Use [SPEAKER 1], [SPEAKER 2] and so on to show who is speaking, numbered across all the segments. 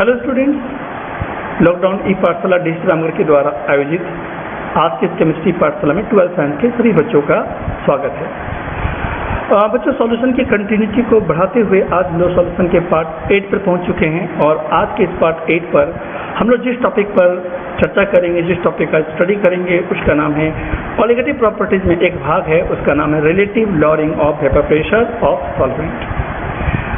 [SPEAKER 1] Hello students, lockdown ई पाठशाला digital Ramgarh के द्वारा आयोजित आज के केमिस्ट्री पाठशाला में 12th साइंस के सभी बच्चों का स्वागत है। बच्चों, सॉल्यूशन की कंटिन्यूटी को बढ़ाते हुए आज हम लोग सॉल्यूशन के पार्ट 8 पर पहुंच चुके हैं और आज के इस पार्ट 8 पर हम लोग जिस टॉपिक पर चर्चा करेंगे, जिस टॉपिक का स्टडी करेंगे, उसका नाम है कॉलिगेटिव प्रॉपर्टीज में एक भाग है, उसका नाम है relative lowering of vapour pressure of solvent.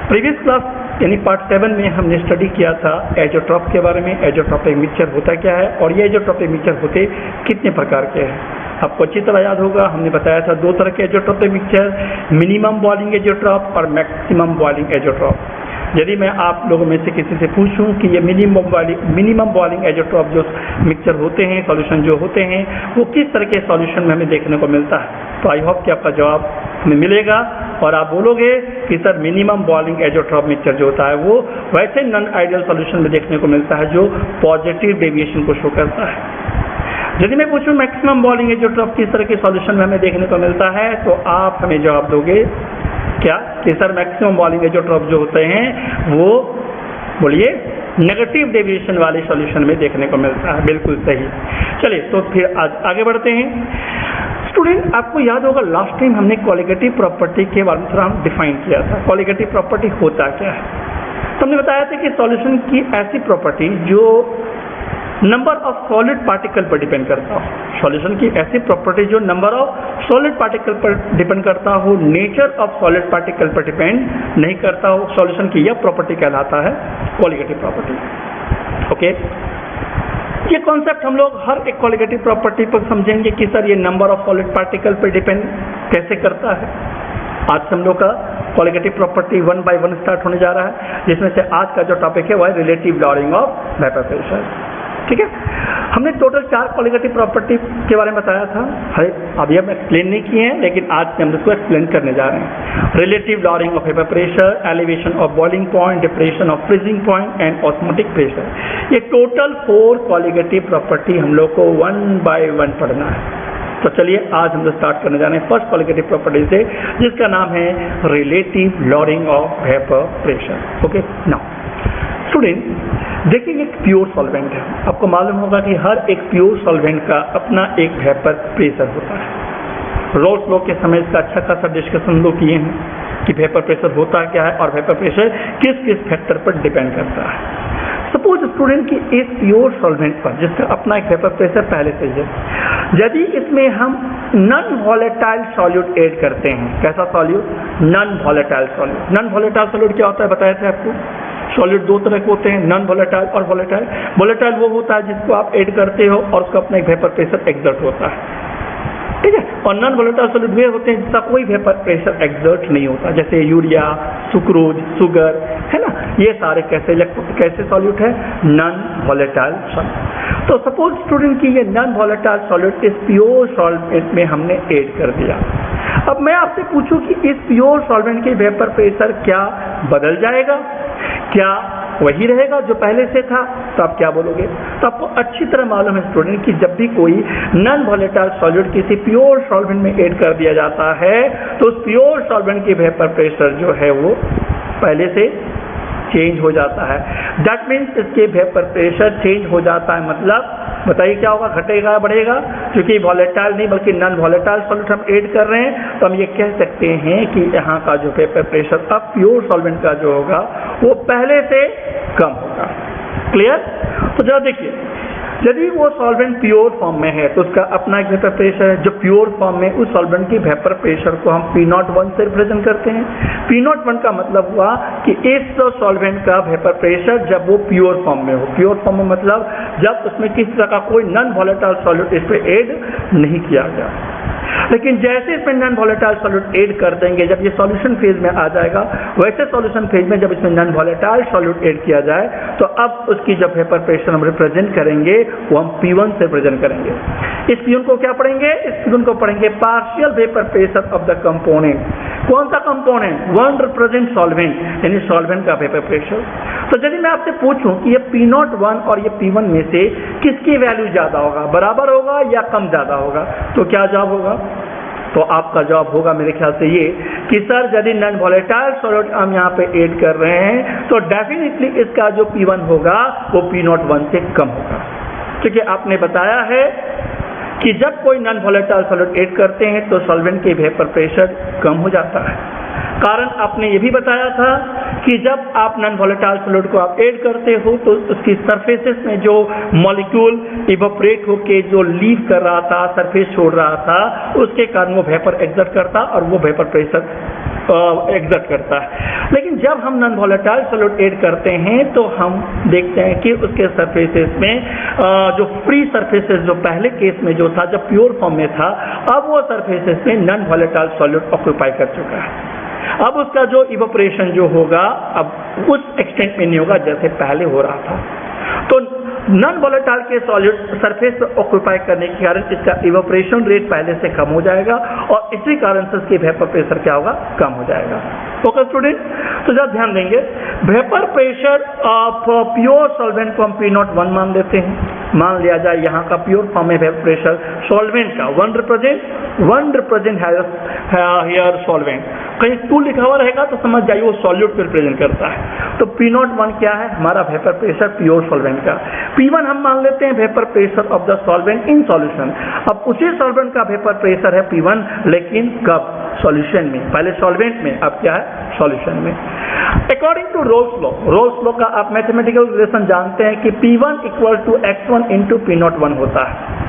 [SPEAKER 1] Previous class यानी पार्ट 7 में हमने स्टडी किया था एजोट्रॉप के बारे में। एजोट्रॉपिक मिक्सचर होता क्या है और ये एजोट्रॉपिक मिक्सचर होते कितने प्रकार के हैं। आपको अच्छी तरह याद होगा, हमने बताया था दो तरह के azeotropic mixture, minimum boiling azeotrope और मैक्सिमम बॉइलिंग एजोट्रॉप। यदि मैं आप लोगों में से किसी से पूछूं कि ये मिनिमम बॉइलिंग एजोट्रॉप जो मिक्सचर होते हैं, सॉल्यूशन जो होते हैं, वो किस तरह के सॉल्यूशन में हमें देखने को मिलता है, तो आई होप कि आपका जवाब हमें मिलेगा और आप बोलोगे कि sir minimum boiling azeotrope mixture जो होता है वो वैसे नॉन आइडियल सॉल्यूशन में देखने को मिलता है जो पॉजिटिव डेविएशन को शो करता है। यदि मैं पूछूं मैक्सिमम बॉइलिंग एजोट्रॉप किस तरह के सॉल्यूशन में हमें देखने को मिलता है, तो आप हमें जवाब दोगे क्या कि सर मैक्सिमम बॉइलिंग एजोट्रॉप जो होते हैं वो बोलिए नेगेटिव डेविएशन वाले सॉल्यूशन में देखने को मिलता है। बिल्कुल सही। चलिए तो फिर आज आगे बढ़ते हैं। स्टूडेंट, आपको याद होगा लास्ट टाइम हमने कॉलिगेटिव प्रॉपर्टी के बारे में थोड़ा हम डिफाइन किया था। कॉलिगेटिव प्रॉपर्टी होता क्या है, तो हमने बताया था कि सॉल्यूशन की ऐसी प्रॉपर्टी जो नंबर ऑफ सॉलिड पार्टिकल पर डिपेंड करता हो। सॉल्यूशन की ऐसी प्रॉपर्टी जो नंबर ऑफ सॉलिड पार्टिकल पर डिपेंड करता हो, नेचर ऑफ सॉलिड पार्टिकल पर डिपेंड नहीं करता हो, सॉल्यूशन की यह प्रॉपर्टी कहलाता है कॉलिगेटिव प्रॉपर्टी। ओके, ये कॉन्सेप्ट हम लोग हर एक कॉलिगेटिव प्रॉपर्टी पर समझेंगे कि सर ये नंबर ऑफ सॉलिड पार्टिकल पर डिपेंड कैसे करता है। आज हम लोग का कॉलिगेटिव प्रॉपर्टी 1 by 1 स्टार्ट होने जा रहा है, जिसमें से आज का जो टॉपिक है वह है relative lowering of vapour pressure. ठीक है, हमने टोटल 4 कॉलिगेटिव प्रॉपर्टी के बारे में बताया था। अभी हम एक्सप्लेन नहीं किए हैं, लेकिन आज हम इसको एक्सप्लेन करने जा रहे हैं। Relative lowering of vapour pressure, elevation of boiling point, depression of freezing point and osmotic pressure. ये टोटल 4 कॉलिगेटिव प्रॉपर्टी हम लोग को 1 by 1 पढ़ना है। तो चलिए आज हम लोग स्टार्ट करने जा रहे हैं फर्स्ट कॉलिगेटिव प्रॉपर्टी से, जिसका नाम है relative lowering of vapour pressure. Okay, now student देखिए, एक प्योर सॉल्वेंट है। आपको मालूम होगा कि हर एक प्योर सॉल्वेंट का अपना एक वेपर प्रेशर होता है। रोल्स लॉ के समय इसका अच्छा खासा डिस्कशन लोग किए हैं कि वेपर प्रेशर होता क्या है और वेपर प्रेशर किस किस फैक्टर पर डिपेंड करता है। सपोज स्टूडेंट की एक प्योर सॉल्वेंट पर जिसका अपना एक वेपर प्रेशर पहले से है, यदि इसमें हम नॉन वॉलेटाइल सॉल्यूट ऐड करते हैं, कैसा solute? Non volatile solute. Non volatile solute क्या होता है बताया था आपको? सॉलिड दो तरह के होते हैं, नॉन वॉलेटाइल और वॉलेटाइल। वॉलेटाइल वो होता है जिसको आप ऐड करते हो और उसका अपना एक वेपर प्रेशर एक्सर्ट होता है, ठीक है। और नॉन वॉलेटाइल सॉलिड वे होते हैं जिसका कोई वेपर प्रेशर एक्सर्ट नहीं होता, जैसे यूरिया, सुक्रोज, शुगर, है ना। ये सारे कैसे सॉल्यूट है? Non volatile solute. तो सपोज स्टूडेंट की ये नॉन वॉलेटाइल सॉल्यूट इस प्योर सॉल्वेंट में हमने ऐड कर दिया। अब मैं आपसे पूछूं कि इस प्योर सॉल्वेंट के वेपर प्रेशर क्या बदल जाएगा, क्या वही रहेगा जो पहले से था? तो आप क्या बोलोगे? तो आपको अच्छी तरह मालूम है स्टूडेंट कि जब भी कोई नॉन वॉलेटाइल सॉल्यूट किसी प्योर सॉल्वेंट में ऐड कर दिया जाता है तो उस प्योर सॉल्वेंट की वेपर प्रेशर जो है वो पहले से चेंज हो जाता है। दैट मीन्स इसके वेपर प्रेशर चेंज हो जाता है। मतलब बताइए क्या होगा, घटेगा बढ़ेगा? क्योंकि वॉलेटाइल नहीं बल्कि नॉन वॉलेटाइल सॉल्यूट हम ऐड कर रहे हैं, तो हम ये कह सकते हैं कि यहाँ का जो वेपर प्रेशर अब प्योर सॉल्वेंट का जो होगा वो पहले से कम होगा। क्लियर? तो जरा देखिए, यदि वो सॉल्वेंट प्योर फॉर्म में है तो उसका अपना एक वेपर प्रेशर है। जो प्योर फॉर्म में उस सॉल्वेंट की वेपर प्रेशर को हम P01 से रिप्रेजेंट करते हैं। P01 का मतलब हुआ कि इस सॉल्वेंट का वेपर प्रेशर जब वो प्योर फॉर्म में हो। प्योर फॉर्म में मतलब जब उसमें किसी तरह का कोई नॉन वॉलेटाइल सॉल्यूट इस पर ऐड नहीं किया गया। लेकिन जैसे इसमें नॉन वॉलेटाइल सॉल्यूट ऐड कर देंगे, जब ये सॉल्यूशन फेज में आ जाएगा, वैसे सॉल्यूशन फेज में जब इसमें नॉन वॉलेटाइल सॉल्यूट ऐड किया जाए तो अब उसकी जब वेपर प्रेशर हम रिप्रेजेंट करेंगे वो हम P1 से रिप्रेजेंट करेंगे। इस P1 को क्या पढ़ेंगे? इस P1 को पढ़ेंगे partial vapour pressure of the component. कौन सा कंपोनेंट? 1 रिप्रेजेंट सॉल्वेंट, यानी सॉल्वेंट का वेपर प्रेशर। तो यदि मैं आपसे पूछूं कि ये P01 और ये P1 में से किसकी वैल्यू ज्यादा होगा, बराबर होगा या कम ज्यादा होगा, तो क्या जवाब होगा? तो आपका जवाब होगा मेरे ख्याल से ये कि सर यदि नॉन वॉलेटाइल सॉल्यूट हम यहाँ पे ऐड कर रहे हैं तो डेफिनेटली इसका जो P1 होगा वो P01 से कम होगा, क्योंकि आपने बताया है कि जब कोई नॉन वॉलेटाइल सॉल्यूट ऐड करते हैं तो सॉल्वेंट के वेपर प्रेशर कम हो जाता है। कारण आपने ये भी बताया था कि जब आप नॉन वॉलेटाइल सॉल्यूट को आप ऐड करते हो तो उसकी सरफेसेस में जो मॉलिक्यूल इवोपरेट होके जो लीव कर रहा था, सरफेस छोड़ रहा था, उसके कारण वो वेपर एग्जर्ट करता और वो वेपर प्रेशर एग्जर्ट करता है। लेकिन जब हम नॉन वॉलेटाइल सॉल्यूट ऐड करते हैं तो हम देखते हैं कि उसके सरफेसेस में जो फ्री सरफेसेस जो पहले केस में जो था, जब प्योर फॉर्म में था, अब वो सरफेसेस में नॉन वॉलेटाइल सॉल्यूट ऑक्यूपाई कर चुका है। अब उसका जो इवोपरेशन जो होगा अब उस एक्सटेंट में नहीं होगा जैसे पहले हो रहा था। तो नॉन वॉलेटाइल के सॉल्यूट सरफेस पर ऑक्यूपाई करने के कारण इसका इवोपरेशन रेट पहले से कम हो जाएगा और इसी कारण से इसकी वेपर प्रेशर क्या होगा, कम हो जाएगा। ओके स्टूडेंट, तो जब ध्यान देंगे vapour pressure of pure solvent को हम P01 मान लेते हैं। मान लिया जाए यहाँ का प्योर फॉर्म में वेपर प्रेशर सॉल्वेंट का 1 रिप्रेजेंट हेयर सॉल्वेंट, कहीं 2 लिखा हुआ रहेगा तो समझ जाइए वो सॉल्यूट को रिप्रेजेंट करता है। तो P01 क्या है, हमारा वेपर प्रेशर प्योर सॉल्वेंट का। P1 हम मान लेते हैं vapour pressure of the solvent in solution. अब उसी सॉल्वेंट का वेपर प्रेशर है P1, लेकिन कब, सॉल्यूशन में। पहले सॉल्वेंट में, अब क्या है, सॉल्यूशन में। अकॉर्डिंग टू रोल्स लॉ का आप मैथमेटिकल रिलेशन जानते हैं कि P1 equal to x1 into P01 होता है,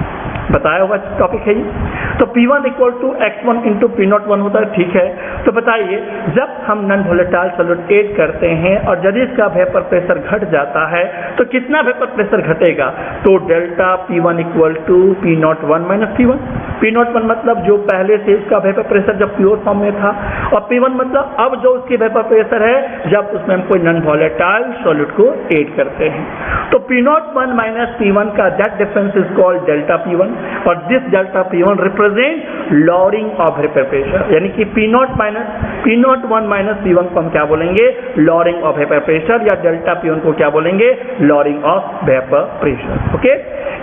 [SPEAKER 1] बताया हुआ टॉपिक है ये। तो P1 equal to x1 into P01 होता है, ठीक है। तो बताइए जब हम नॉन वॉलेटाइल सॉल्यूट ऐड करते हैं और यदि इसका वेपर प्रेशर घट जाता है तो कितना वेपर प्रेशर घटेगा, तो delta P1 equal to P01 minus P1। P01 मतलब जो पहले से उसका वेपर प्रेशर जब प्योर फॉर्म में था, और P1 मतलब अब जो उसकी वेपर प्रेशर है जब उसमें हम कोई नॉन वॉलेटाइल सॉल्यूट को ऐड करते हैं। तो P01 माइनस P1 का that difference is called delta P1 और this delta P1 represent lowering of vapour pressure, यानी कि P01 माइनस P1 को हम क्या बोलेंगे, लॉरिंग ऑफ वेपर प्रेशर, या डेल्टा P1 को क्या बोलेंगे, lowering of vapour pressure. Okay,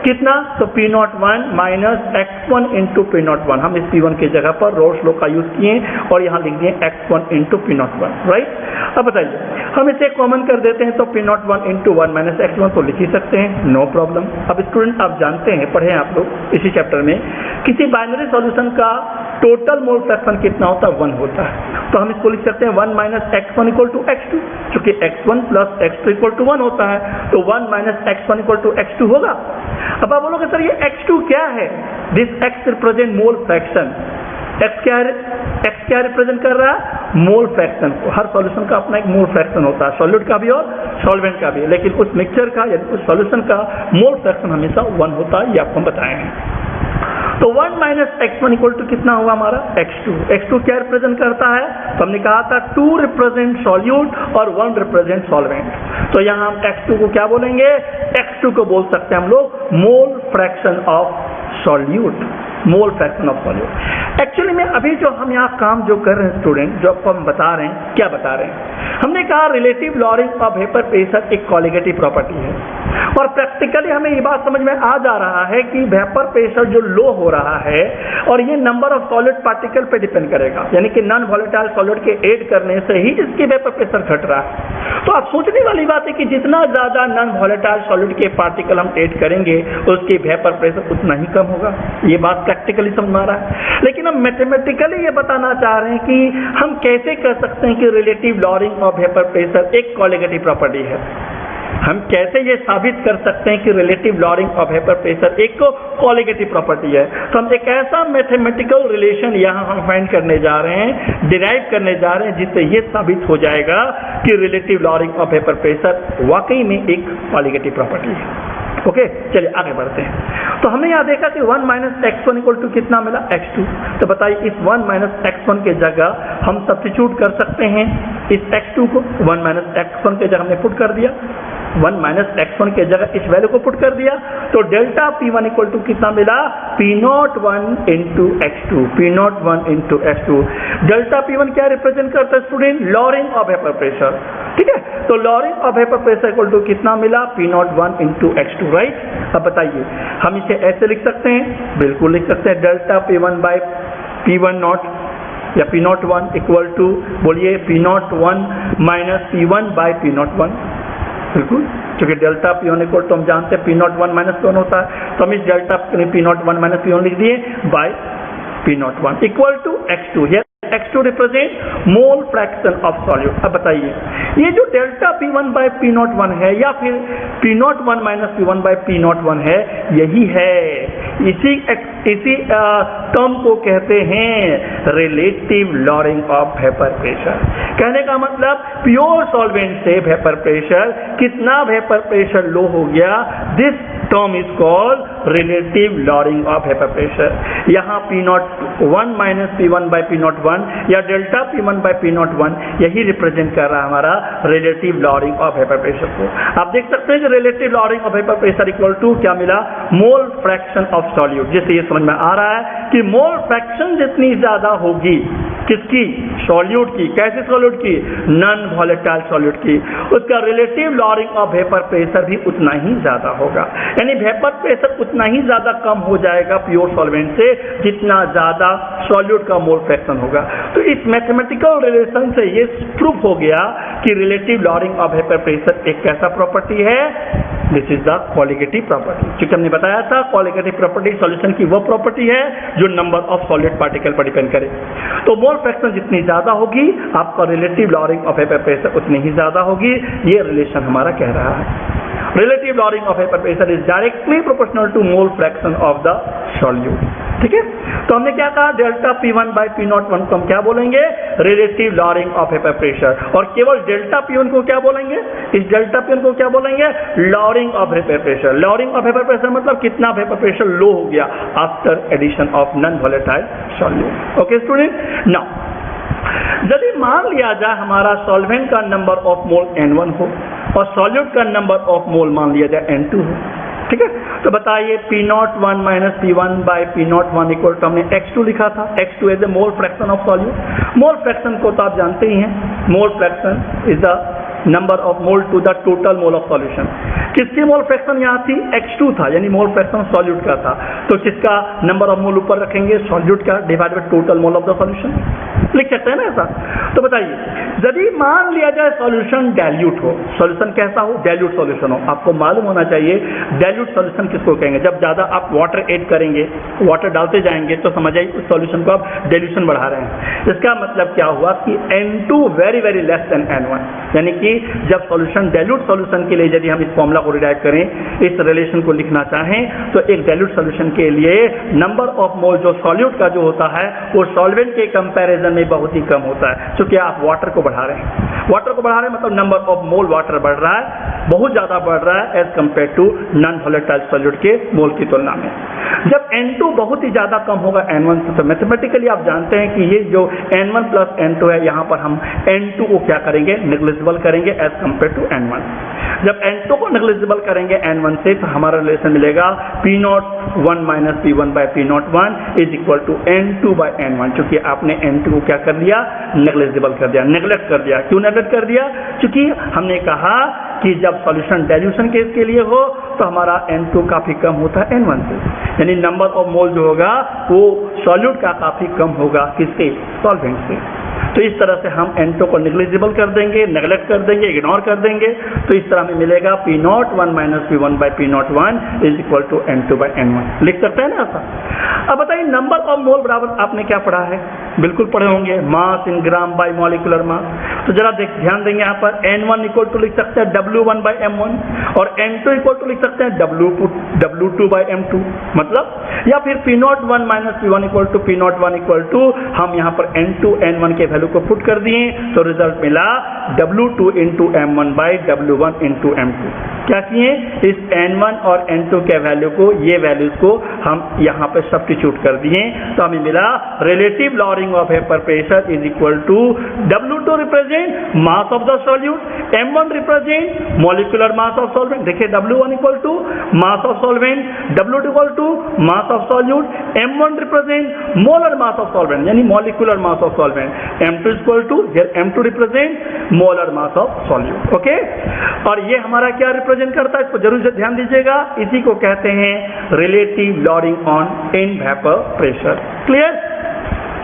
[SPEAKER 1] कितना, तो P01 minus x1 into P01, हम इस P1 की जगह पर रोल्स लॉ का यूज किए और यहाँ लिख दिए x1 इंटू P01, राइट। अब बताइए हम इसे कॉमन कर देते हैं तो P01 इंटू 1 माइनस x1 तो लिख ही सकते हैं, नो प्रॉब्लम। अब स्टूडेंट आप जानते हैं, पढ़े आप लोग इसी चैप्टर में, किसी बाइनरी सॉल्यूशन का टोटल मोल फ्रैक्शन कितना होता है, 1 होता है। तो हम इसको लिख सकते हैं 1 minus x1 equal to x2, चूंकि x1 plus x2 equal to 1 होता है तो 1 minus x1 equal to x2 होगा। अब आप बोलोगे सर ये x2 क्या है, this x represent mole fraction. x क्या रिप्रेजेंट कर रहा है, मोल फ्रैक्शन को। हर सॉल्यूशन का अपना एक मोल फ्रैक्शन होता है, सॉल्यूट का भी और सॉल्वेंट का भी, लेकिन उस मिक्सचर का या उस सॉल्यूशन का मोल फ्रैक्शन हमेशा 1 होता है, ये आपको बताए हैं। तो 1 माइनस x1 इक्वल टू कितना होगा हमारा, x2। x2 क्या रिप्रेजेंट करता है, तो हमने कहा था 2 रिप्रेजेंट सॉल्यूट और 1 रिप्रेजेंट सॉल्वेंट। तो यहाँ हम x2 को क्या बोलेंगे, x2 को बोल सकते हैं हम लोग मोल fraction of solute, mole fraction of solute. Actually में अभी जो हम यहाँ काम जो कर रहे हैं स्टूडेंट, जो आपको हम बता रहे हैं, क्या बता रहे हैं, हमने कहा relative lowering of vapour pressure एक कॉलिगेटिव प्रॉपर्टी है और प्रैक्टिकली हमें ये बात समझ में आ जा रहा है कि वेपर प्रेशर जो लो हो रहा है और ये नंबर ऑफ सॉलिड पार्टिकल पे डिपेंड करेगा, यानी कि नॉन वॉलेटाइल सॉलिड के ऐड करने से ही इसकी वेपर प्रेशर घट रहा है। तो आप सोचने वाली बात है कि जितना ज्यादा नॉन वॉलेटाइल सॉलिड के पार्टिकल हम ऐड करेंगे उसकी वेपर प्रेशर उतना ही कम होगा, ये बात प्रैक्टिकली समझ में आ रहा है। लेकिन हम मैथमेटिकली ये बताना चाह रहे हैं कि हम कैसे कर सकते हैं कि relative lowering of vapour pressure एक कॉलिगेटिव प्रॉपर्टी है। हम कैसे ये साबित कर सकते हैं कि relative lowering of vapour pressure एक कॉलिगेटिव प्रॉपर्टी है। तो हम एक ऐसा मैथमेटिकल रिलेशन यहाँ हम फाइंड करने जा रहे हैं, डिराइव करने जा रहे हैं, जिससे ये साबित हो जाएगा कि relative lowering of vapour pressure वाकई में एक कॉलिगेटिव प्रॉपर्टी है। ओके, चलिए आगे बढ़ते हैं। तो हमने यहाँ देखा कि 1 माइनस x1 इक्वल टू कितना मिला, x2। तो बताइए इस 1 माइनस x1 के जगह हम सब्स्टिट्यूट कर सकते हैं इस x2 को, 1 माइनस x1 के जगह हमने पुट कर दिया, 1 माइनस x1 के जगह इस वैल्यू को पुट कर दिया, तो डेल्टा P1 इक्वल टू कितना मिला, P01 into x2, P01 into x2। Delta P1 क्या रिप्रेजेंट करता है student, lowering of vapour pressure, ठीक है। तो lowering of vapour pressure equal to कितना मिला, P01 इंटू x2, राइट। अब बताइए हम इसे ऐसे लिख सकते हैं, बिल्कुल लिख सकते हैं, delta P1 by P1 not, या P01 इक्वल टू बोलिए P01 minus P1 by P01, बिल्कुल, क्योंकि डेल्टा P1 इक्वल तो हम जानते हैं P01 माइनस P1 होता है, तो हम इस डेल्टा P01 माइनस P1 लिख दिए by P01 equal to X2। X2 represent mole fraction of solute. अब बताइए ये जो डेल्टा P1 बाई P01 है या फिर P01 minus P1 by P01 है, यही है, इसी टर्म को कहते हैं relative lowering of vapour pressure. कहने का मतलब प्योर सॉल्वेंट से वेपर प्रेशर, कितना वेपर प्रेशर लो हो गया, this term is called relative lowering of vapour pressure. यहाँ P01 minus P1 by P01 या डेल्टा P1 बाई P01 यही रिप्रेजेंट कर रहा है हमारा relative lowering of vapour pressure को। आप देख सकते हैं कि relative lowering of vapour pressure equal to क्या मिला, मोल फ्रैक्शन ऑफ सॉल्यूट। जिससे ये समझ में आ रहा है कि मोल फ्रैक्शन जितनी ज्यादा होगी किसकी, सॉल्यूट की, कैसे सॉल्यूट की, नॉन वॉलेटाइल सॉल्यूट की, उसका relative lowering of vapour pressure भी उतना ही ज्यादा होगा। यानी वेपर प्रेशर उतना ही ज्यादा कम हो जाएगा प्योर सॉल्वेंट से जितना ज्यादा सॉल्यूट का मोल फ्रैक्शन होगा। तो इस मैथमेटिकल रिलेशन से ये प्रूफ हो गया कि relative lowering of vapour pressure एक कैसा प्रॉपर्टी है, this is the qualitative property. क्योंकि हमने बताया था क्वालिटेटिव प्रॉपर्टी सॉल्यूशन की वो प्रॉपर्टी है जो नंबर ऑफ सॉलिड पार्टिकल पर डिपेंड करे। तो मोल फ्रैक्शन जितनी ज्यादा होगी आपका relative lowering of vapour pressure उतनी ही ज्यादा होगी, ये रिलेशन हमारा कह रहा है। Relative lowering of vapour pressure is directly proportional to mole fraction of the solute. ठीक है, तो हमने क्या कहा, डेल्टा P1 बाई P01 को हम क्या बोलेंगे, relative lowering of vapour pressure, और केवल डेल्टा P1 को क्या बोलेंगे, इस डेल्टा P1 को क्या बोलेंगे, lowering of vapour pressure. Lowering of vapour pressure मतलब कितना वेपर प्रेशर लो हो गया after addition of non volatile solute. Okay student, now यदि मान लिया जाए हमारा सॉल्वेंट का नंबर ऑफ मोल N1 हो और सॉल्यूट का नंबर ऑफ मोल मान लिया जाए N2 हो, ठीक है, तो बताइए P01 minus P1 by P01 equal to हमने X2 लिखा था, X2 is the mole fraction of solute. Mole fraction को तो आप जानते ही हैं, mole fraction is the number of mole to the total mole of solution. किसकी मोल फ्रैक्शन यहाँ थी, X2 था, यानी मोल फ्रैक्शन सॉल्यूट का था, तो किसका नंबर ऑफ मोल ऊपर रखेंगे, सॉल्यूट का, divide by total mole of the solution, लिख सकते हैं ना ऐसा। तो बताइए यदि मान लिया जाए सॉल्यूशन डाइल्यूट हो, सॉल्यूशन कैसा हो, डाइल्यूट सॉल्यूशन हो। आपको मालूम होना चाहिए डाइल्यूट सॉल्यूशन किसको कहेंगे, जब ज्यादा आप वाटर ऐड करेंगे, वाटर डालते जाएंगे तो समझ आइए उस सॉल्यूशन को आप डाइल्यूशन बढ़ा रहे हैं। इसका मतलब क्या हुआ कि N2 very very less than N1, यानी कि जब सॉल्यूशन डाइल्यूट सॉल्यूशन के लिए यदि हम इस फॉर्मूला को डिराइव करें, इस रिलेशन को लिखना चाहें, तो एक डाइल्यूट सॉल्यूशन के लिए नंबर ऑफ मोल जो सॉल्यूट का जो होता है वो सॉल्वेंट के कंपैरिजन में बहुत ही कम होता है, क्योंकि आप वाटर को बढ़ा रहे हैं। वाटर को बढ़ा रहे हैं मतलब नंबर ऑफ मोल वाटर बढ़ रहा है, बहुत ज्यादा बढ़ रहा है as compare to non volatile solute के मोल की तुलना में। जब N2 बहुत ही ज्यादा कम होगा N1 से, तो मैथमेटिकली आप जानते हैं कि ये जो N1 प्लस N2 है, यहाँ पर हम N2 को क्या करेंगे, नेग्लिजिबल करेंगे एज कंपेयर टू N1। जब N2 को नेग्लिजिबल करेंगे N1 से, तो हमारा रिलेशन मिलेगा P01 minus P1 by P01 is equal to N2 by N1, क्योंकि आपने N2 को क्या कर दिया, नेग्लिजिबल कर दिया, नेग्लेक्ट कर दिया। क्यों नेग्लेक्ट कर दिया, क्योंकि हमने कहा कि जब सॉल्यूशन डाइल्यूशन केस के लिए हो तो हमारा N2 काफी कम होता है N1 से, यानी नंबर ऑफ मोल जो होगा वो सॉल्यूट का काफी कम होगा, किससे, सॉल्वेंट से। तो इस तरह से हम N2 को नेग्लिजिबल कर देंगे, नेग्लेक्ट कर देंगे, इग्नोर कर देंगे, तो इस तरह में मिलेगा P01 minus P1 by P01 is equal to N2 by N1, लिख सकते हैं ना ऐसा। अब बताइए नंबर ऑफ मोल बराबर आपने क्या पढ़ा है, बिल्कुल पढ़े होंगे, मास इन ग्राम बाई मॉलिक्यूलर मास। तो जरा ध्यान देंगे यहाँ पर N1 इक्वल टू लिख सकते हैं W1 बाई M1 और N2 इक्वल टू लिख सकते हैं W2 बाई M2, मतलब, या फिर P01 minus P1 equal to P01 equal to हम यहाँ पर N2 N1 के वैल्यू को पुट कर दिए, तो रिजल्ट मिला W2 into M1 by W1 into M2। क्या किए, इस N1 और N2 के वैल्यू को, ये वैल्यूज को हम यहाँ पे सब्स्टिट्यूट कर दिए, तो हमें मिला relative lowering of vapour pressure is equal to W2 represent mass of the solute, M1 represent molecular mass of solvent. देखिए W1 equal to mass of solvent, W2 equal to mass of solute, M1 represent molar mass of solvent यानी molecular mass of solvent, M2 equal to, M2 represent molar mass of solute. Okay, और ये हमारा क्या represent करता है, इसको जरूर से ध्यान दीजिएगा, इसी को कहते हैं relative lowering on in vapour pressure. Clear,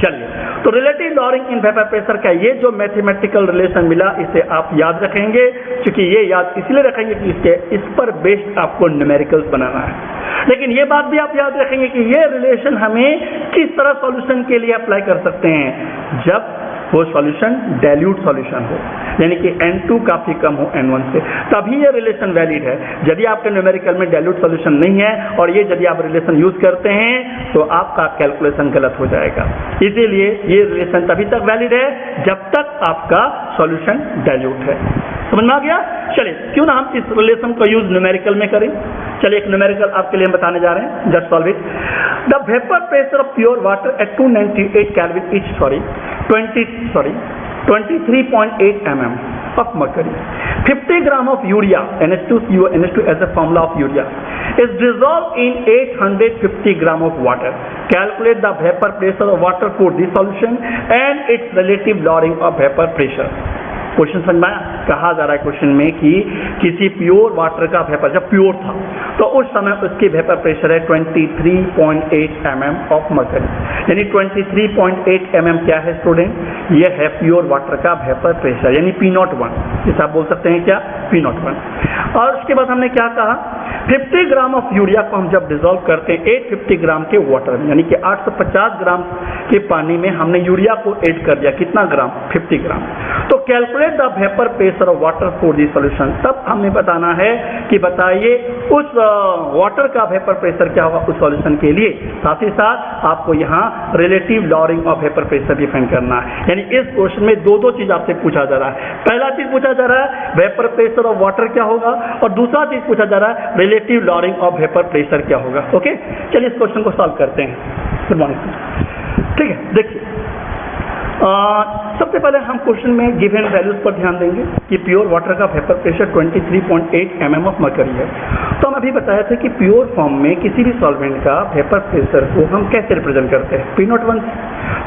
[SPEAKER 1] चलिए तो relative lowering in vapour pressure का ये जो मैथमेटिकल रिलेशन मिला, इसे आप याद रखेंगे, क्योंकि ये याद इसलिए रखेंगे कि इस पर बेस्ड आपको न्यूमेरिकल्स बनाना है। लेकिन ये बात भी आप याद रखेंगे कि ये रिलेशन हमें किस तरह सॉल्यूशन के लिए अप्लाई कर सकते हैं, जब वो सॉल्यूशन डाइल्यूट सॉल्यूशन हो, यानी कि N2 काफी कम हो N1 से, तभी ये रिलेशन वैलिड है। यदि आपके न्यूमेरिकल में डाइल्यूट सॉल्यूशन नहीं है और ये यदि आप रिलेशन यूज करते हैं तो आपका कैलकुलेशन गलत हो जाएगा। इसीलिए ये रिलेशन तभी तक वैलिड है जब तक आपका सॉल्यूशन डाइल्यूट है। समझ में आ गया? चलिए, क्यों ना हम इस रिलेशन को यूज न्यूमेरिकल में करें। चलिए, एक न्यूमेरिकल आपके लिए बताने जा रहे हैं, just solve it. The vapour pressure of pure water at 298 kelvin is 23.8 mm of mercury. 50 gram of urea, NH2CO, NH2 as a formula of urea, is dissolved in 850 gram of water. Calculate the vapor pressure of water for this solution and its relative lowering of vapor pressure. Question समझ में आया? कहा जा रहा है question में कि किसी प्योर वाटर का वेपर जब प्योर था तो उस समय उसकी वेपर प्रेशर है 23.8 mm ऑफ मर्करी, यानी 23.8 mm क्या है स्टूडेंट? ये है प्योर वाटर का वेपर प्रेशर, यानी P01, जिसे आप बोल सकते हैं क्या? P01। और उसके बाद हमने क्या कहा? 50 ग्राम ऑफ यूरिया को हम जब डिजोल्व करते हैं 850 ग्राम के वाटर में, यानी कि 850 ग्राम के पानी में हमने यूरिया को ऐड कर दिया, कितना ग्राम? 50 ग्राम। तो calculate the vapour pressure of water for the solution. तब हमें बताना है कि बताइए उस वाटर का वेपर प्रेशर क्या होगा उस सॉल्यूशन के लिए। साथ ही साथ आपको यहाँ relative lowering of vapour pressure भी फाइंड करना है, यानी इस क्वेश्चन में दो चीज आपसे पूछा जा रहा है। पहला चीज पूछा जा रहा है वेपर प्रेशर ऑफ वाटर क्या होगा, और दूसरा चीज पूछा जा रहा है relative lowering of vapour pressure क्या होगा। ओके, चलिए इस क्वेश्चन को सॉल्व करते हैं। Good morning. ठीक है, देखिए सबसे पहले हम क्वेश्चन में गिवन वैल्यूज पर ध्यान देंगे कि प्योर वाटर का vapour pressure 23.8 mm of mercury है। तो हम अभी बताया था कि प्योर फॉर्म में किसी भी सॉल्वेंट का वेपर प्रेशर को हम कैसे रिप्रेजेंट करते हैं? P01।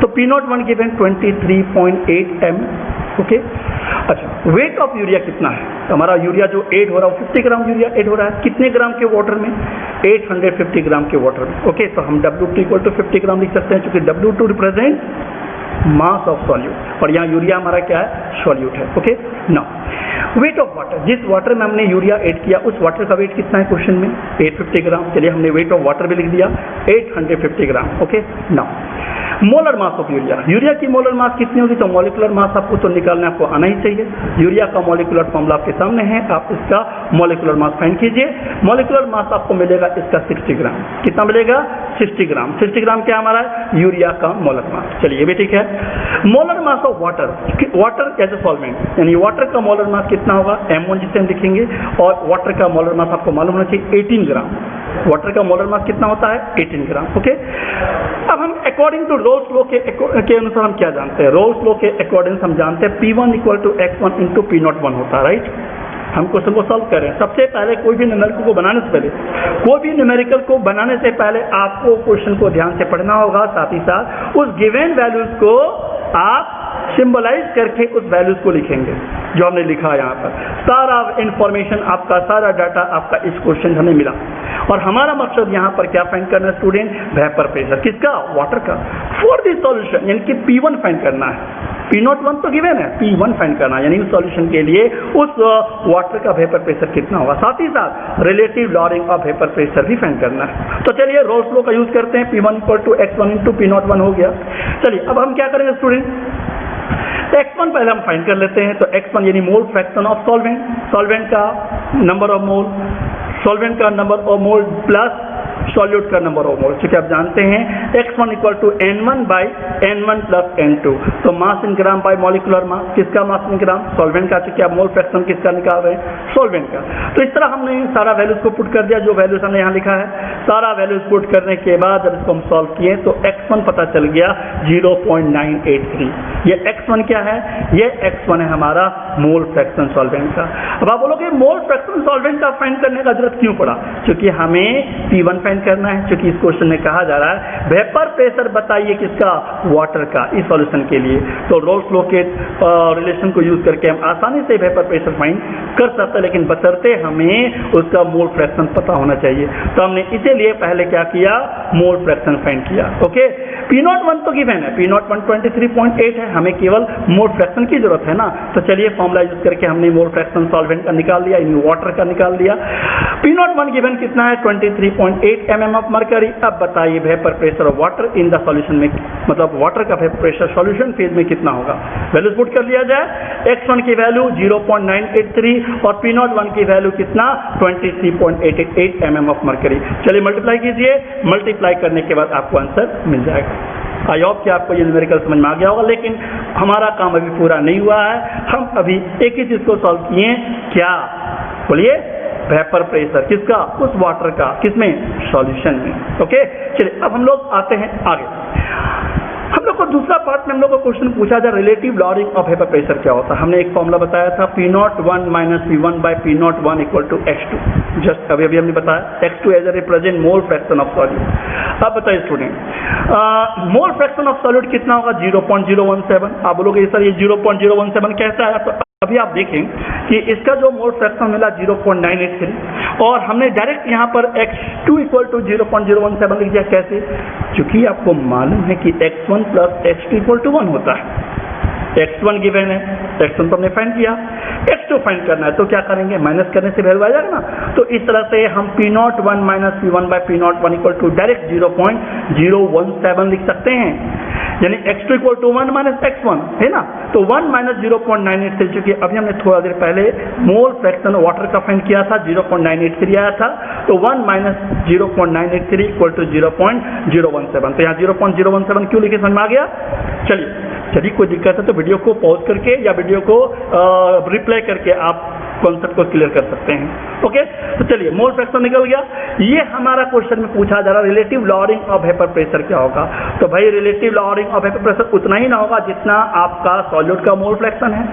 [SPEAKER 1] तो P01 गिवन 23.8 mm। ओके, अच्छा, वेट ऑफ यूरिया कितना है? तो हमारा यूरिया जो ऐड हो रहा है 50 ग्राम यूरिया ऐड हो रहा है, कितने ग्राम के वाटर में? 850 ग्राम के वाटर में। ओके, तो हम W2 इक्वल टू 50 ग्राम लिख सकते हैं, क्योंकि W2 represent mass of solute और यहाँ यूरिया हमारा क्या है? सॉल्यूट है। Okay, now weight of water, जिस वाटर में हमने यूरिया ऐड किया उस वाटर का वेट कितना है क्वेश्चन में? 850 ग्राम। चलिए हमने वेट ऑफ वाटर भी लिख दिया 850 gram. Okay, now molar mass of urea, urea की मोलर मास कितनी होगी? तो मॉलिक्यूलर मास आपको तो निकालना आपको आना ही चाहिए। यूरिया का मॉलिक्यूलर फॉर्मूला आपके सामने है, आप इसका मॉलिक्यूलर मास फाइंड कीजिए। मॉलिक्यूलर मास आपको मिलेगा इसका 60 ग्राम। कितना मिलेगा? 60 ग्राम। 60 ग्राम क्या हमारा है? यूरिया का मोलर मास। चलिए ये भी ठीक है। Molar mass of water, water as a solvent, यानी वाटर का मोलर मास कितना होगा? M1 जिसे हम लिखेंगे, और वाटर का मोलर मास आपको मालूम होना चाहिए 18 ग्राम। वाटर का मोलर मास कितना होता है? 18 ग्राम। ओके, अब हम अकॉर्डिंग टू रोल्स लॉ के अनुसार हम क्या जानते हैं? रोल्स लॉ के अकॉर्डिंग हम जानते हैं P1 equal to X1 into P01 होता है, राइट? हम क्वेश्चन को सॉल्व करें। सबसे पहले कोई भी न्यूमेरिकल को बनाने से पहले आपको क्वेश्चन को ध्यान से पढ़ना होगा, साथ ही साथ उस गिवन वैल्यूज को आप सिंबलाइज करके उस वैल्यूज को लिखेंगे जो हमने लिखा है यहाँ पर। सारा इंफॉर्मेशन आपका, सारा डाटा आपका इस क्वेश्चन हमें मिला, और हमारा मकसद यहाँ पर क्या फाइंड करना है स्टूडेंट? वेपर प्रेशर किसका? वाटर का। फॉर दिस सॉल्यूशन यानी कि P1 फाइंड करना है। P01 तो गिवन है, P1 फाइंड करना है, यानी उस सॉल्यूशन के लिए उस वाटर का वेपर प्रेशर कितना होगा। साथ ही साथ relative lowering of vapour pressure भी फाइंड करना है। तो चलिए रोल्स लॉ का यूज करते हैं। P1 equal to X1 into P01 हो गया। चलिए अब हम क्या करेंगे स्टूडेंट? X1 पहले हम फाइंड कर लेते हैं। तो X1 यानी मोल फ्रैक्शन ऑफ सॉल्वेंट, सॉल्वेंट का नंबर ऑफ मोल, सॉल्वेंट का number of mole plus solute का नंबर ऑफ मोल। क्योंकि आप जानते हैं X1 equal to N1 by N1 plus N2। तो मास इन ग्राम बाई मॉलिक्यूलर मास, किसका मास इन ग्राम? सॉल्वेंट का। क्योंकि आप मोल फ्रैक्शन किसका निकाल रहे हैं? सॉल्वेंट का। तो इस तरह हमने सारा वैल्यूज को पुट कर दिया, जो वैल्यूज हमने यहाँ लिखा है। सारा वैल्यूज पुट करने के बाद जब इसको हम सॉल्व किए तो X1 पता चल गया 0.983। ये X1 क्या है? ये X1 है हमारा मोल फ्रैक्शन सॉल्वेंट का। अब आप बोलोगे मोल फ्रैक्शन सॉल्वेंट का फाइंड करने का जरूरत क्यों पड़ा? क्योंकि हमें P1 फाइंड करना है, क्योंकि इस क्वेश्चन में कहा जा रहा है वेपर प्रेशर बताइए किसका, वाटर का, इस सॉल्यूशन के लिए। तो रोल्स लॉ के रिलेशन को यूज करके हम आसानी से वेपर प्रेशर फाइंड कर सकते हैं, लेकिन बशर्ते हमें उसका मोल फ्रैक्शन पता होना चाहिए। तो हमने इसीलिए पहले क्या किया, मोल फ्रैक्शन फाइंड किया। ओके, P01 तो गिवन है, P01 23.8 है, हमें केवल मोल फ्रैक्शन की जरूरत है ना। तो चलिए फॉर्मूला यूज करके हमने मोल फ्रैक्शन सॉल्वेंट का निकाल लिया, इन वाटर का निकाल लिया। P01 गिवन कितना है, 23.8 mm ऑफ मरकरी। अब बताइए vapour pressure of water in the solution में, मतलब वाटर का वेपर प्रेशर सॉल्यूशन फेज में कितना होगा। वैल्यूज पुट कर लिया जाए, x1 की वैल्यू 0.983 और P01 की वैल्यू कितना, 23.88 mm ऑफ मरकरी। चलिए मल्टीप्लाई कीजिए, मल्टीप्लाई करने के बाद आपको आंसर मिल जाएगा। आई होप कि आपको ये न्यूमेरिकल समझ में आ गया होगा, लेकिन हमारा काम अभी पूरा नहीं हुआ है। हम अभी एक ही चीज को सॉल्व किए, क्या बोलिए, वेपर प्रेशर किसका, उस वाटर का, किसमें, सॉल्यूशन में। ओके, चलिए अब हम लोग आते हैं आगे। हम लोग को दूसरा पार्ट में हम लोग को क्वेश्चन पूछा जाए relative lowering of vapour pressure क्या होता है। हमने एक फॉर्मूला बताया था P01 minus P1 by P01 equal to x2। Just अभी हमने बताया x2 as a represent mole fraction of solute. अब बताइए student, mole fraction of solute कितना होगा, 0.017। आप बोलोगे सर ये 0.017 कैसा है, तो अभी आप देखें कि इसका जो मोल फ्रैक्शन मिला 0.983 और हमने डायरेक्ट यहाँ पर x2 इक्वल टू 0.017 लिख दिया। कैसे? क्योंकि आपको मालूम है कि x1 plus x2 equal to 1 होता है। x1 गिवन है, x1 तो हमने फाइंड किया, x2 फाइंड करना है, तो क्या करेंगे, माइनस करने से वैल्यू आ जाएगा ना। तो इस तरह से हम P01 minus P1 by P01 equal to direct 0.017 लिख सकते हैं, यानी x2 equal to 1 minus x1 है ना। तो 1 माइनस 0.983, चूंकि अभी हमने थोड़ा देर पहले मोल फ्रैक्शन वाटर का फाइंड किया था, 0.983 आया था, तो 1 माइनस 0.983 इक्वल टू 0.017। तो यहाँ 0.017 क्यों लिखे, समझ में आ गया। चलिए कोई दिक्कत है तो वीडियो को पॉज करके या वीडियो को रिप्ले करके आप कॉन्सेप्ट को क्लियर कर सकते हैं। ओके, तो चलिए मोल फ्रैक्शन निकल गया। ये हमारा क्वेश्चन में पूछा जा रहा है relative lowering of vapour pressure क्या होगा। तो भाई relative lowering of vapour pressure उतना ही ना होगा जितना आपका सॉल्यूट का मोल फ्रैक्शन है।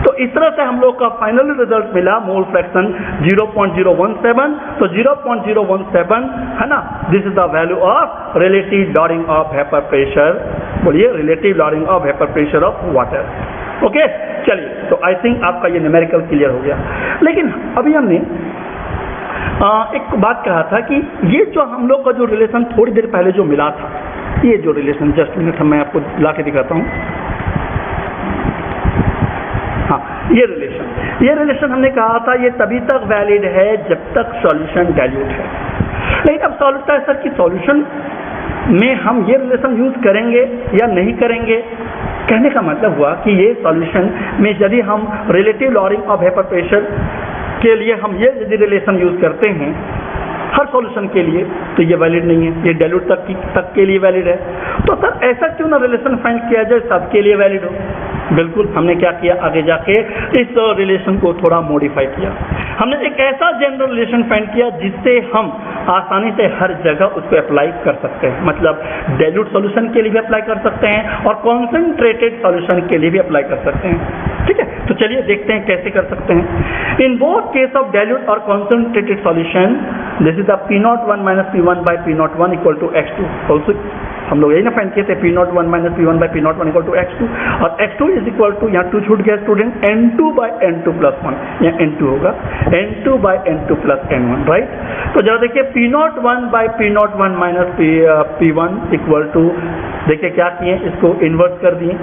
[SPEAKER 1] तो इस तरह से हम लोग का फाइनल रिजल्ट मिला मोल फ्रैक्शन 0.017। तो 0.017 है ना, this is the value of relative lowering of vapour pressure. बोलिए relative lowering of vapour pressure of water. Okay, चलिए तो आई थिंक आपका ये न्यूमेरिकल क्लियर हो गया। लेकिन अभी हमने एक बात कहा था कि ये जो हम लोग का जो रिलेशन थोड़ी देर पहले जो मिला था, ये जो रिलेशन, जस्ट मिनट मैं आपको ला के दिखाता हूँ। हाँ, ये रिलेशन हमने कहा था ये तभी तक वैलिड है जब तक सॉल्यूशन डाइल्यूट है। लेकिन अब सॉल्यूट है सर कि सॉल्यूशन में हम ये रिलेशन यूज करेंगे या नहीं करेंगे। कहने का मतलब हुआ कि ये सॉल्यूशन में यदि हम relative lowering of vapour pressure के लिए हम ये यदि रिलेशन यूज करते हैं हर सॉल्यूशन के लिए, तो ये वैलिड नहीं है, ये डाइल्यूट तक के लिए वैलिड है। तो सर ऐसा क्यों ना रिलेशन फाइंड किया जाए सबके लिए वैलिड हो। बिल्कुल, हमने क्या किया, आगे जाके इस रिलेशन को थोड़ा मॉडिफाई किया। हमने एक ऐसा जनरल रिलेशन फाइंड किया जिससे हम आसानी से हर जगह उसको अप्लाई कर सकते हैं। मतलब डाइल्यूट सॉल्यूशन के लिए भी अप्लाई कर सकते हैं और कॉन्सेंट्रेटेड सॉल्यूशन के लिए भी अप्लाई कर सकते हैं। ठीक है, तो चलिए देखते हैं कैसे कर सकते हैं। In both case of dilute और concentrated solution this is the P01 minus P1 by P01 equal to x2। Also हम लोग यही ना फाइंड किए थे, P01 minus P1 by P01 equal to x2, और x2 इज इक्वल टू, यहाँ 2 छूट गया student, N2 by N2 plus 1, यहाँ N2 होगा, N2 by N2 plus N1, right. तो जरा देखिए P01 by P01 minus P1 equal to, देखिए क्या किए, इसको इन्वर्स कर दिए,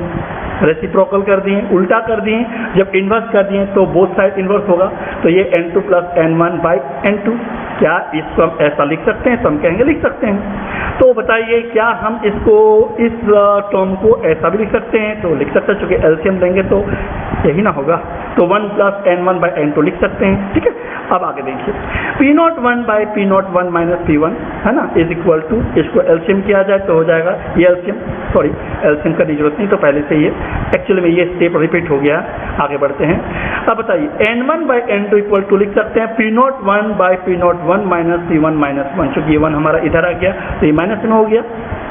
[SPEAKER 1] रेसिप्रोकल कर दिए, उल्टा कर दिए। जब इन्वर्स कर दिए तो बोथ साइड इन्वर्स होगा, तो ये N2 plus N1 by N2। क्या इसको हम ऐसा लिख सकते हैं? तो हम कहेंगे लिख सकते हैं। तो बताइए क्या हम इसको, इस टर्म को ऐसा भी लिख सकते हैं? तो लिख सकते हैं, चूंकि एलसीएम लेंगे तो यही ना होगा, तो 1 प्लस N1 बाई N2 लिख सकते हैं। ठीक है, अब आगे देखिए P01 by P01 minus P1 है ना, इज इक्वल टू, इसको एलसीएम किया जाए तो हो जाएगा ये एलसीएम, सॉरी एलसीएम करने की जरूरत नहीं, तो पहले से ये एक्चुअली में ये स्टेप रिपीट हो गया। आगे बढ़ते हैं। अब बताइए N1 by N2 equal to लिख सकते हैं P01 by P01 minus P1 minus 1, चूंकि ये 1 हमारा इधर आ गया तो ये माइनस में हो गया।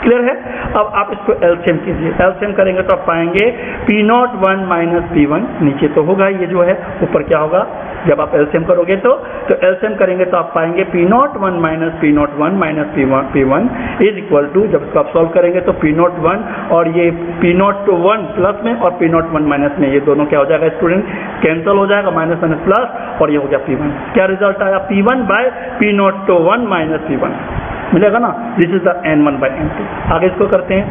[SPEAKER 1] क्लियर है? अब आप इसको एलसीएम कीजिए, एलसीएम करेंगे तो आप पाएंगे P01 माइनस P1, नीचे तो होगा ये जो है, ऊपर क्या होगा जब आप एलसीएम करोगे तो एलसीएम करेंगे तो आप पाएंगे P01 minus P01 minus P1 is equal to, जब इसको आप सॉल्व करेंगे तो P01 और ये P01 प्लस में और P01 माइनस में, ये दोनों क्या हो जाएगा स्टूडेंट, कैंसिल हो जाएगा, माइनस माइनस प्लस, और ये हो गया P1। क्या रिजल्ट आया? P1 bye P01 minus P1 मिलेगा ना, this is the N1 by N2। आगे इसको करते हैं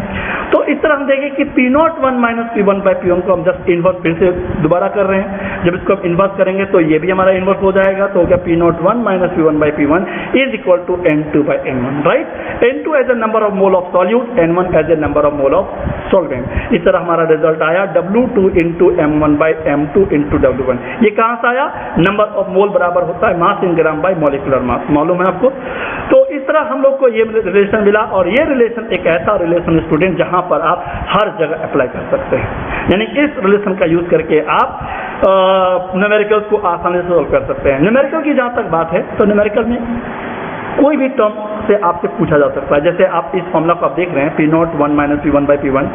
[SPEAKER 1] तो इस तरह हम देखें कि P01 minus P1 by P1 को हम जस्ट इन्वर्स फिर से दोबारा कर रहे हैं। जब इसको हम इन्वर्स करेंगे तो ये भी हमारा इन्वर्स हो जाएगा, तो हो गया P01 minus P1 by P1 is equal to N2 by N1, right? N2 as a number of mole of solute, N1 as a number of mole of solvent. इस तरह हमारा रिजल्ट आया W2 into M1 by M2 into W1। ये कहाँ से आया? Number of मोल बराबर होता है मास इन ग्राम बाई मॉलिक्यूलर मास, मालूम है आपको? तो इस तरह हम लोग को ये रिलेशन मिला, और ये रिलेशन एक ऐसा रिलेशन स्टूडेंट जहां पर आप हर जगह अप्लाई कर सकते हैं, यानी इस रिलेशन का यूज करके आप न्यूमेरिकल्स को आसानी से सॉल्व कर सकते हैं। न्यूमेरिकल की जहां तक बात है तो न्यूमेरिकल में कोई भी टर्म से आपसे पूछा जा सकता है। जैसे आप इस फॉर्मूला को आप देख रहे हैं P01 minus P1 by P1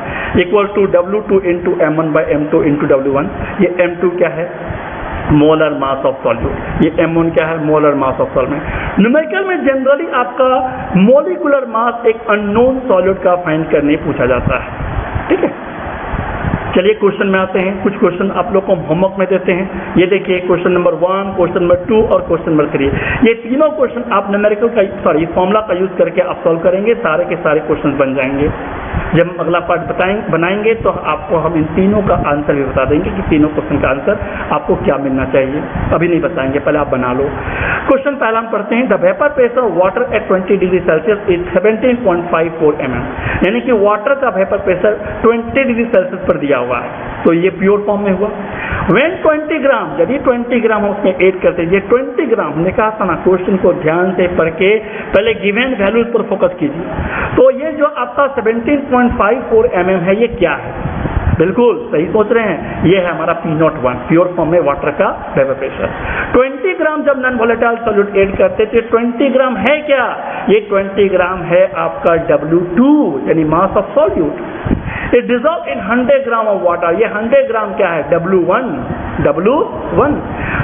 [SPEAKER 1] equal to W2 into M1 by M2 into W1। ये M2 क्या है? Molar mass of solute. ये M1 क्या है? Molar mass of solvent. Numerical में जनरली आपका मॉलिक्यूलर मास एक अननोन सॉल्यूट का फाइंड करने पूछा जाता है, ठीक है? चलिए क्वेश्चन में आते हैं। कुछ क्वेश्चन आप लोग को होमवर्क में देते हैं। ये देखिए क्वेश्चन नंबर 1, क्वेश्चन नंबर 2 और क्वेश्चन नंबर 3। ये तीनों क्वेश्चन आप न्यूमेरिकल का फॉर्मूला का यूज करके आप सॉल्व करेंगे, सारे के सारे क्वेश्चन बन जाएंगे। जब हम अगला पार्ट बनाएंगे तो आपको हम इन तीनों का आंसर भी बता देंगे कि तीनों क्वेश्चन का आंसर आपको क्या मिलना चाहिए। अभी नहीं बताएंगे, पहले आप बना लो। क्वेश्चन पहला हम पढ़ते हैं। The vapour pressure of water at 20 degree Celsius is 17.54 mm, यानी कि वाटर का वेपर प्रेशर 20 डिग्री सेल्सियस पर दिया हुआ है, तो ये प्योर फॉर्म में हुआ। When 20 ग्राम, यदि 20 ग्राम हम उसमें ऐड करते हैं, ये 20 ग्राम हमने कहा था ना, क्वेश्चन को ध्यान से पढ़ के पहले गिवन वैल्यूज पर फोकस कीजिए। तो ये जो आपका 17.54 mm है, ये क्या है? बिल्कुल सही सोच रहे हैं, ये है हमारा P01 प्योर फॉर्म में वाटर का वेपर प्रेशर। 20 ग्राम जब नॉन वोलेटाइल सॉल्यूट ऐड करते थे, 20 ग्राम है क्या? ये 20 ग्राम है आपका W2 यानी मास of solute. It dissolve in 100 gram of water, ये 100 ग्राम क्या है? W1।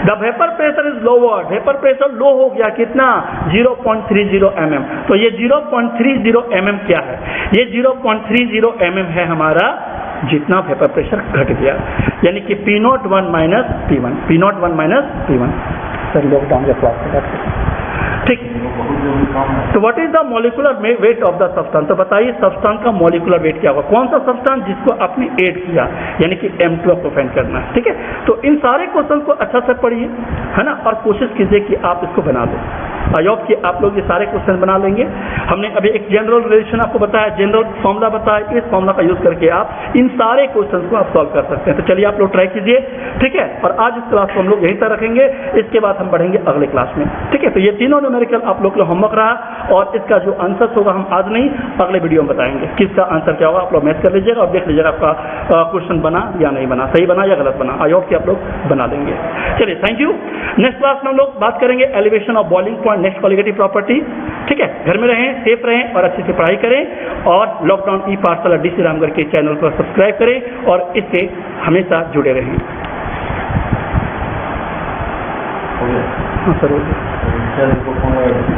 [SPEAKER 1] The vapour pressure is lower, vapour pressure low हो गया, कितना? 0.30 mm। तो ये 0.30 mm क्या है? ये 0.30 mm है हमारा जितना वेपर प्रेशर घट गया, यानी कि P01 minus P1, P01 minus P1। Sir लोग डाउन के क्लास, ठीक। तो what is the molecular weight of the substance? तो बताइए सब्सटेंस का मॉलिक्यूलर वेट क्या होगा? कौन सा सब्सटेंस जिसको आपने ऐड किया, यानी कि M2 आपको फाइंड करना है, ठीक है? तो इन सारे क्वेश्चन को अच्छा से पढ़िए, है ना, और कोशिश कीजिए कि आप इसको बना दो। आई होप कि आप लोग ये सारे क्वेश्चन बना लेंगे। हमने अभी एक जनरल रिलेशन आपको बताया, जनरल फॉर्मूला बताया, इस फॉर्मूला का यूज करके आप इन सारे क्वेश्चन को आप सॉल्व कर सकते हैं। तो चलिए आप लोग ट्राई कीजिए, ठीक है? और आज इस क्लास को हम लोग यहीं तक रखेंगे, इसके बाद हम बढ़ेंगे अगले क्लास में, ठीक है? तो ये तीनों न्यूमेरिकल आप लोग के लिए होमवर्क रहा, और इसका जो आंसर होगा हम आज नहीं अगले वीडियो में बताएंगे किसका आंसर क्या होगा। आप लोग मैच कर लीजिएगा और देख लीजिएगा आपका क्वेश्चन बना या नहीं बना, सही बना या गलत बना। आई होप कि आप लोग बना देंगे। चलिए थैंक यू। नेक्स्ट क्लास में हम लोग बात करेंगे elevation of boiling point, next colligative property, ठीक है? घर में रहें, सेफ रहें और अच्छे से पढ़ाई करें, और लॉकडाउन ई पाठशाला DC रामगढ़ के चैनल को सब्सक्राइब करें और इससे हमेशा जुड़े रहें। हाँ सर।